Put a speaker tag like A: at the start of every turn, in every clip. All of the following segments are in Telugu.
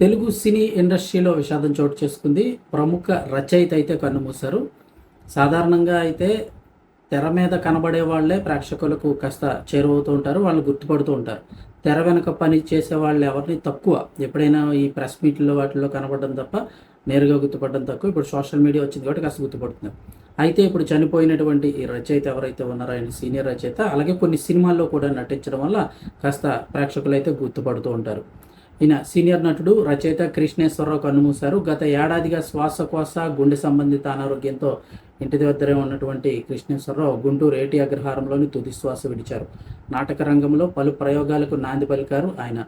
A: తెలుగు సినీ ఇండస్ట్రీలో విషాదం చోటు చేసుకుంది. ప్రముఖ రచయిత అయితే కన్నుమూశారు. సాధారణంగా అయితే తెర మీద కనబడే వాళ్ళే ప్రేక్షకులకు కాస్త చేరువవుతూ ఉంటారు. వాళ్ళు గుర్తుపడుతూ ఉంటారు. తెర వెనక పని చేసే వాళ్ళు ఎవరిని తక్కువ. ఎప్పుడైనా ఈ ప్రెస్ మీట్‌ల్లో వాటిల్లో కనపడడం తప్ప నేరుగా గుర్తుపడడం తక్కువ. ఇప్పుడు సోషల్ మీడియా వచ్చింది కాబట్టి కాస్త గుర్తుపడుతున్నారు. అయితే ఇప్పుడు చనిపోయినటువంటి ఈ రచయిత ఎవరైతే ఉన్నారో ఆయన సీనియర్ రచయిత. అలాగే కొన్ని సినిమాల్లో కూడా నటించడం వల్ల కాస్త ప్రేక్షకులైతే గుర్తుపడుతూ ఉంటారు. ఈయన సీనియర్ నటుడు, రచయిత కృష్ణేశ్వరరావు కన్నుమూశారు. గత ఏడాదిగా శ్వాసకోశ, గుండె సంబంధిత అనారోగ్యంతో ఇంటి దగ్గరే ఉన్నటువంటి కృష్ణేశ్వరరావు గుంటూరు ఏటి అగ్రహారంలోని తుది శ్వాస విడిచారు. నాటక రంగంలో పలు ప్రయోగాలకు నాంది పలికారు ఆయన.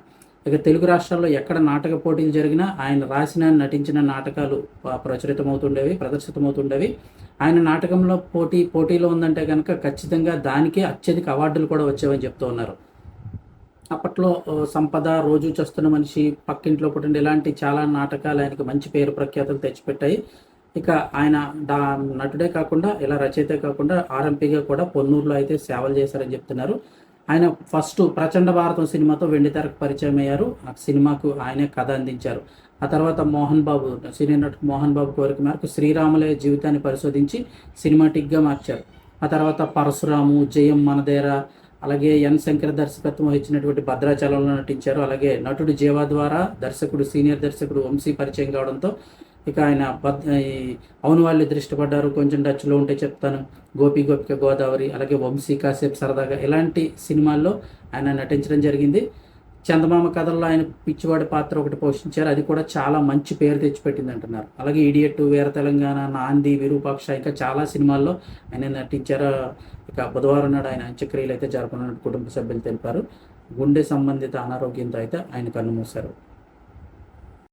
A: ఇక తెలుగు రాష్ట్రాల్లో ఎక్కడ నాటక పోటీలు జరిగినా ఆయన రాసిన, నటించిన నాటకాలు ప్రదర్శితమవుతుండేవి. ఆయన నాటకంలో పోటీలో ఉందంటే కనుక ఖచ్చితంగా దానికే అత్యధిక అవార్డులు కూడా వచ్చేవని చెప్తూ ఉన్నారు. అప్పట్లో సంపద, రోజు చస్తున్న మనిషి, పక్కింట్లో పుట్టింది ఇలాంటి చాలా నాటకాలు ఆయనకి మంచి పేరు ప్రఖ్యాతులు తెచ్చిపెట్టాయి. ఇక ఆయన నటుడే కాకుండా ఇలా రచయితే కాకుండా ఆర్ఎంపీగా కూడా పొన్నూరులో అయితే సేవలు చేశారని చెప్తున్నారు. ఆయన ఫస్ట్ ప్రచండ భారతం సినిమాతో వెండితెరకు పరిచయం అయ్యారు. ఆ సినిమాకు ఆయనే కథ అందించారు. ఆ తర్వాత మోహన్ బాబు, సీనియర్ నటుడు మోహన్ బాబు కోరిక మేరకు శ్రీరాములే జీవితాన్ని పరిశోధించి సినిమాటిక్గా మార్చారు. ఆ తర్వాత పరశురాము, జయం మనదేరా, అలాగే ఎన్ శంకర్ దర్శకత్వం వహించినటువంటి భద్రాచలంలో నటించారు. అలాగే నటుడు జీవా ద్వారా సీనియర్ దర్శకుడు వంశీ పరిచయం కావడంతో ఇక ఆయన అవును వాళ్ళు ఇష్టపడ్డారు, కొంచెం టచ్లో ఉంటే చెప్తాను, గోపిక గోదావరి, అలాగే వంశీ, కాసేపు సరదాగా ఇలాంటి సినిమాల్లో ఆయన నటించడం జరిగింది. చందమామ కథల్లో ఆయన పిచ్చివాడి పాత్ర ఒకటి పోషించారు. అది కూడా చాలా మంచి పేరు తెచ్చిపెట్టింది అంటున్నారు. అలాగే ఇడియట్, వీర తెలంగాణ, నాంది, విరూపాక్ష ఇంకా చాలా సినిమాల్లో ఆయన నటించారు. ఇక బుధవారం నాడు ఆయన అంత్యక్రియలు అయితే జరపనున్నట్టు కుటుంబ సభ్యులు తెలిపారు. గుండె సంబంధిత అనారోగ్యంతో అయితే ఆయన కన్నుమూశారు.